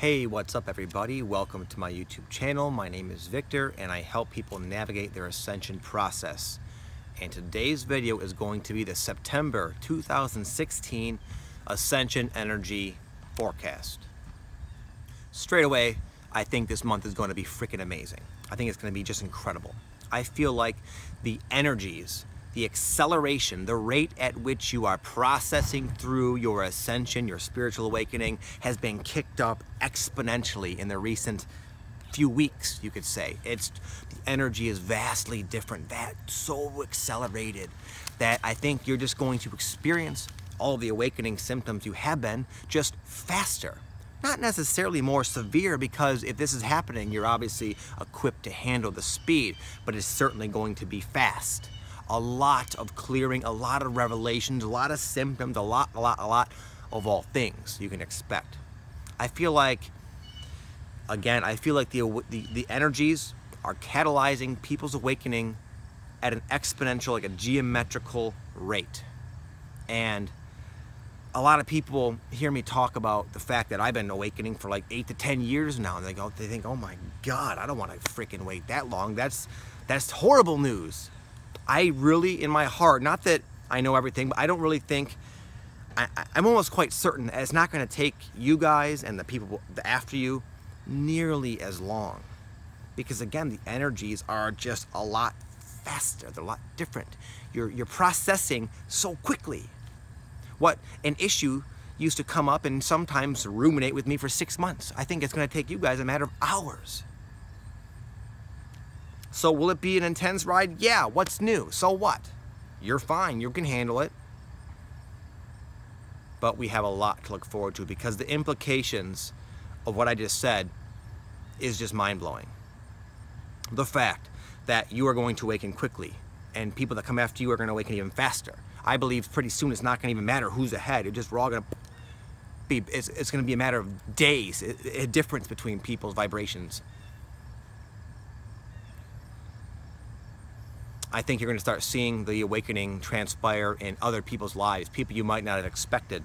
Hey, what's up everybody? Welcome to my YouTube channel. My name is Victor and I help people navigate their ascension process. And today's video is going to be the September 2016 Ascension Energy Forecast. Straight away, I think this month is going to be freaking amazing. I think it's going to be just incredible. I feel like the energies, the acceleration, the rate at which you are processing through your ascension, your spiritual awakening, has been kicked up exponentially in the recent few weeks, you could say. The energy is vastly different, so accelerated that I think you're just going to experience all the awakening symptoms you have been just faster. Not necessarily more severe, because if this is happening, you're obviously equipped to handle the speed, but it's certainly going to be fast. A lot of clearing, a lot of revelations, a lot of symptoms, a lot of all things you can expect. I feel like, again, the energies are catalyzing people's awakening at an exponential, like a geometrical rate. And a lot of people hear me talk about the fact that I've been awakening for like 8 to 10 years now, and they think, oh my God, I don't want to freaking wait that long. That's horrible news. I really, in my heart, not that I know everything, but I don't really think, I'm almost quite certain that it's not going to take you guys and the people after you nearly as long. Because again, the energies are just a lot faster, they're a lot different. You're processing so quickly. What an issue used to come up and sometimes ruminate with me for 6 months, I think it's going to take you guys a matter of hours. So will it be an intense ride? Yeah, what's new? So what? You're fine, you can handle it. But we have a lot to look forward to, because the implications of what I just said is just mind-blowing. The fact that you are going to awaken quickly, and people that come after you are going to awaken even faster. I believe pretty soon it's not going to even matter who's ahead. We're all going to be, it's going to be a matter of days, a difference between people's vibrations. I think you're going to start seeing the awakening transpire in other people's lives, people you might not have expected,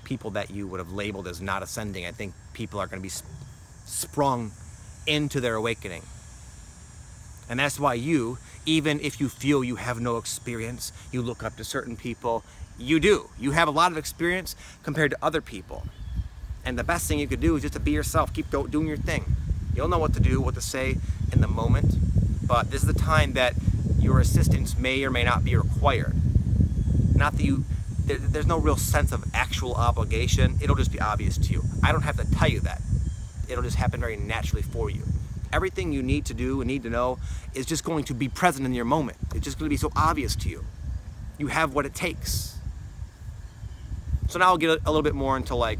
people that you would have labeled as not ascending. I think people are going to be sprung into their awakening. And that's why you, even if you feel you have no experience, you look up to certain people, you do. You have a lot of experience compared to other people. And the best thing you could do is just to be yourself, keep doing your thing. You'll know what to do, what to say in the moment, but this is the time that your assistance may or may not be required. Not that there's no real sense of actual obligation. It'll just be obvious to you. I don't have to tell you that. It'll just happen very naturally for you. Everything you need to do and need to know is just going to be present in your moment. It's just going to be so obvious to you. You have what it takes. So now I'll get a little bit more into like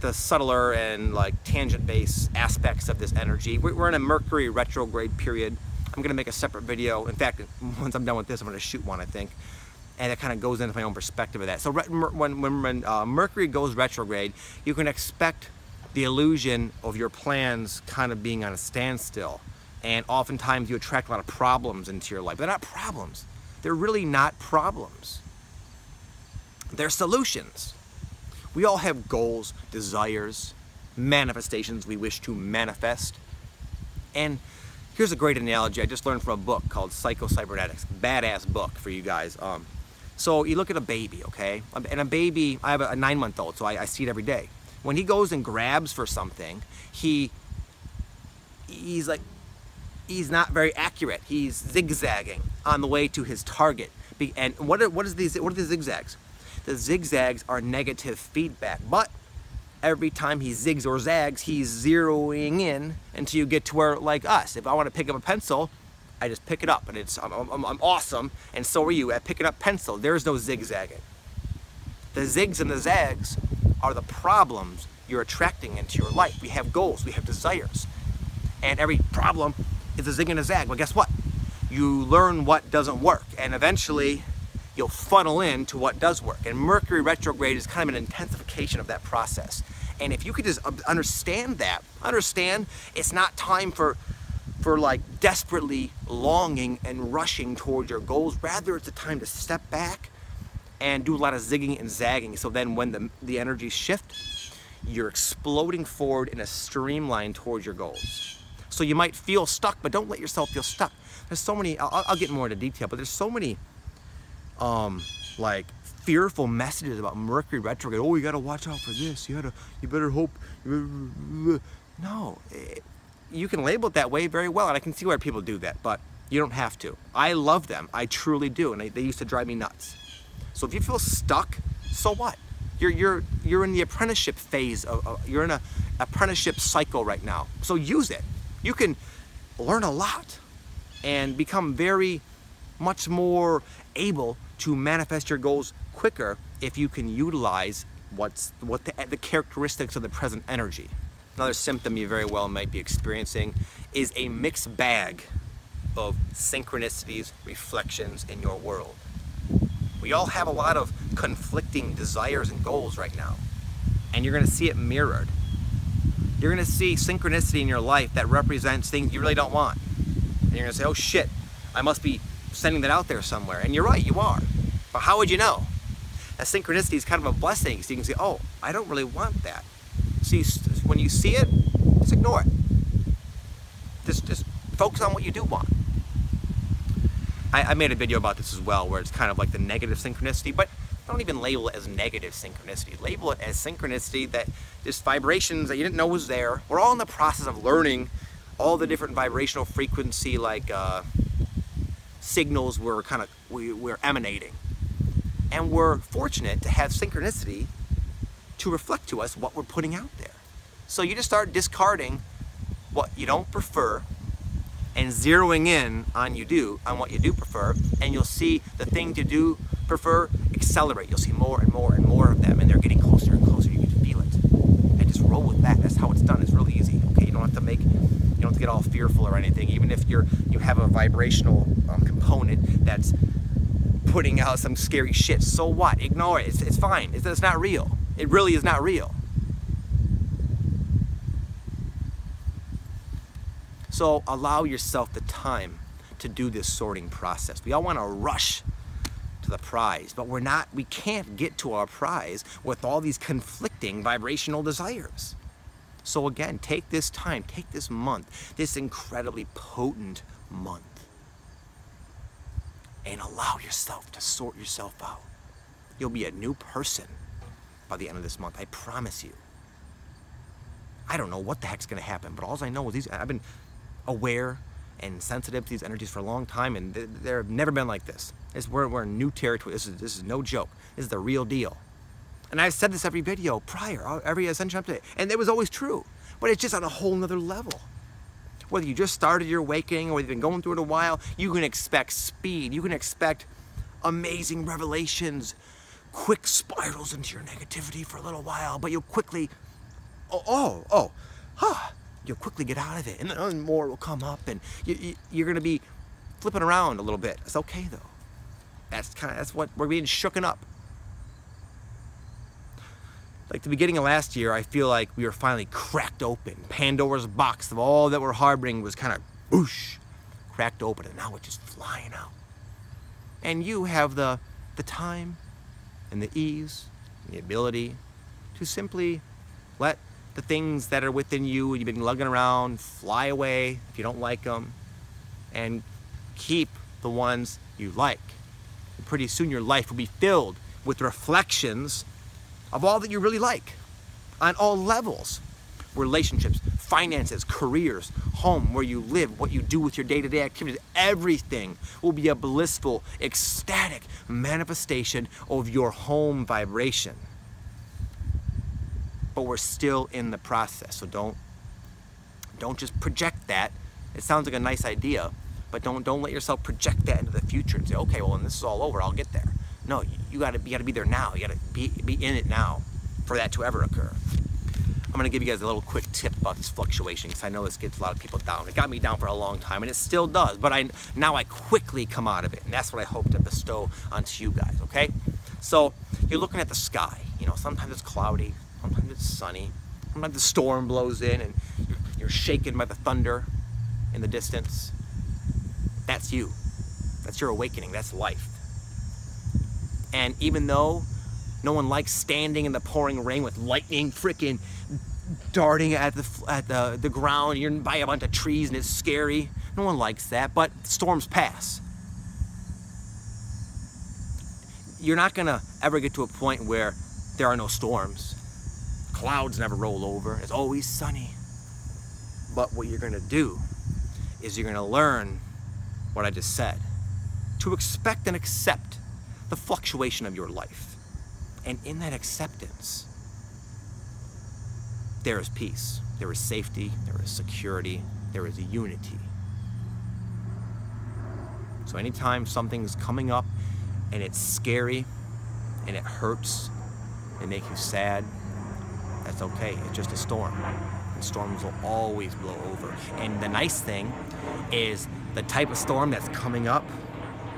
the subtler and like tangent-based aspects of this energy. We're in a Mercury retrograde period. I'm going to make a separate video. In fact, once I'm done with this, I'm going to shoot one, I think. And it kind of goes into my own perspective of that. So when Mercury goes retrograde, you can expect the illusion of your plans kind of being on a standstill. And oftentimes you attract a lot of problems into your life. They're not problems. They're really not problems. They're solutions. We all have goals, desires, manifestations we wish to manifest. And here's a great analogy I just learned from a book called Psycho-Cybernetics. Badass book for you guys. So you look at a baby, okay? And a baby, I have a 9-month-old, so I see it every day. When he goes and grabs for something, he's not very accurate. He's zigzagging on the way to his target. And what are the zigzags? The zigzags are negative feedback, but every time he zigs or zags, he's zeroing in until you get to where, like us, if I want to pick up a pencil, I just pick it up, and I'm awesome, and so are you at picking up pencil. There's no zigzagging. The zigs and the zags are the problems you're attracting into your life. We have goals, we have desires, and every problem is a zig and a zag. Well, guess what? You learn what doesn't work, and eventually you'll funnel into what does work. And Mercury retrograde is kind of an intensification of that process. And if you could just understand that, it's not time for like desperately longing and rushing towards your goals. Rather, it's a time to step back and do a lot of zigging and zagging. So then when the energies shift, you're exploding forward in a streamline towards your goals. So you might feel stuck, but don't let yourself feel stuck. There's so many, I'll get more into detail, but there's so many like fearful messages about Mercury retrograde. Oh, you gotta watch out for this. You better hope. No, you can label it that way very well, and I can see why people do that, but you don't have to. I love them, I truly do, and they used to drive me nuts. So if you feel stuck, so what? You're in the apprenticeship phase you're in a apprenticeship cycle right now. So use it. You can learn a lot and become very much more able to manifest your goals quicker if you can utilize what the characteristics of the present energy. Another symptom you very well might be experiencing is a mixed bag of synchronicities, reflections in your world. We all have a lot of conflicting desires and goals right now, and you're going to see it mirrored. You're going to see synchronicity in your life that represents things you really don't want. And you're going to say, oh shit, I must be sending that out there somewhere. And you're right, you are. But how would you know? A synchronicity is kind of a blessing, so you can say, oh, I don't really want that. See, when you see it, just ignore it. Just focus on what you do want. I made a video about this as well, where it's kind of like the negative synchronicity, but don't even label it as negative synchronicity. Label it as synchronicity, that just vibrations that you didn't know was there. We're all in the process of learning all the different vibrational frequency, like signals we're emanating. And we're fortunate to have synchronicity to reflect to us what we're putting out there. So you just start discarding what you don't prefer and zeroing in on what you do prefer, and you'll see the things you do prefer accelerate. You'll see more and more and more of them, and they're getting closer and closer. You can feel it. And just roll with that. That's how it's done. It's really easy. Okay, you don't have to get all fearful or anything. Even if you have a vibrational component that's putting out some scary shit, so what? Ignore it. It's fine. It's not real. It really is not real. So allow yourself the time to do this sorting process. We all want to rush to the prize, but we can't get to our prize with all these conflicting vibrational desires. So again, take this time, take this month, this incredibly potent month, and allow yourself to sort yourself out. You'll be a new person by the end of this month, I promise you. I don't know what the heck's gonna happen, but all I know is I've been aware and sensitive to these energies for a long time, and they've never been like this. We're in new territory. This is no joke. This is the real deal. And I've said this every video prior, every Ascension update, and it was always true. But it's just on a whole nother level. Whether you just started your awakening or you've been going through it a while, you can expect speed. You can expect amazing revelations, quick spirals into your negativity for a little while, but you'll quickly, you'll quickly get out of it, and then more will come up, and you're gonna be flipping around a little bit. It's okay though. That's what we're being shooken up. Like the beginning of last year, I feel like we were finally cracked open. Pandora's box of all that we're harboring was kind of whoosh, cracked open, and now it's just flying out. And you have the time and the ease and the ability to simply let the things that are within you, you've been lugging around, fly away if you don't like them, and keep the ones you like. And pretty soon your life will be filled with reflections of all that you really like on all levels. Relationships, finances, careers, home, where you live, what you do with your day-to-day activities, everything will be a blissful, ecstatic manifestation of your home vibration. But we're still in the process, so don't just project that. It sounds like a nice idea, but don't let yourself project that into the future and say, okay, well, when this is all over, I'll get there. No, you gotta be there now. You gotta be in it now for that to ever occur. I'm gonna give you guys a little quick tip about this fluctuation, because I know this gets a lot of people down. It got me down for a long time, and it still does, but now I quickly come out of it, and that's what I hope to bestow onto you guys, okay? So you're looking at the sky. Sometimes it's cloudy, sometimes it's sunny, sometimes the storm blows in and you're shaken by the thunder in the distance. That's you. That's your awakening. That's life. And even though No one likes standing in the pouring rain with lightning freaking darting at the ground. You're by a bunch of trees and it's scary. No one likes that, but storms pass. You're not gonna ever get to a point where there are no storms. Clouds never roll over. It's always sunny. But what you're gonna do is you're gonna learn what I just said. To expect and accept the fluctuation of your life. And in that acceptance, there is peace, there is safety, there is security, there is unity. So anytime something's coming up and it's scary and it hurts, it makes you sad, that's okay. It's just a storm. And storms will always blow over. And the nice thing is the type of storm that's coming up,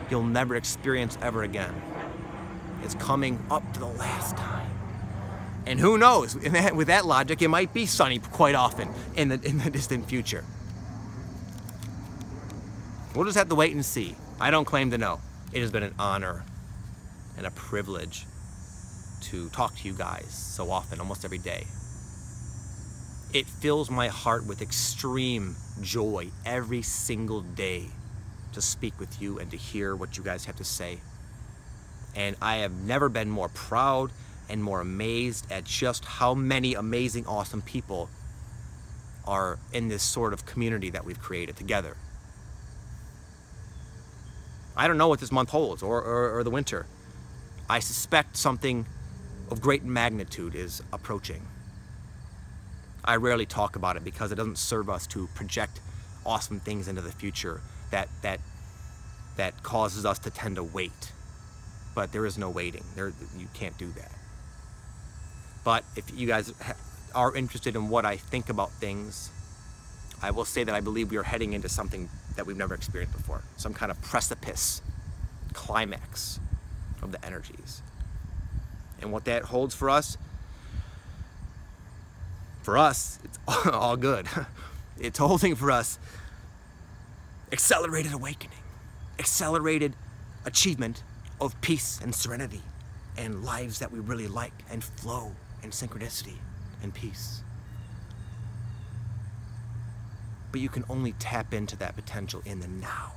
you'll never experience ever again. It's coming up to the last time. And who knows, with that logic, it might be sunny quite often in the distant future. We'll just have to wait and see. I don't claim to know. It has been an honor and a privilege to talk to you guys so often, almost every day. It fills my heart with extreme joy every single day to speak with you and to hear what you guys have to say. And I have never been more proud and more amazed at just how many amazing, awesome people are in this sort of community that we've created together. I don't know what this month holds, or the winter. I suspect something of great magnitude is approaching. I rarely talk about it because it doesn't serve us to project awesome things into the future that causes us to tend to wait. But there is no waiting. You can't do that. But if you guys are interested in what I think about things, I will say that I believe we are heading into something that we've never experienced before. Some kind of precipice, climax of the energies. And what that holds for us, it's all good. It's holding for us accelerated awakening, accelerated achievement of peace and serenity, and lives that we really like, and flow, and synchronicity, and peace. But you can only tap into that potential in the now.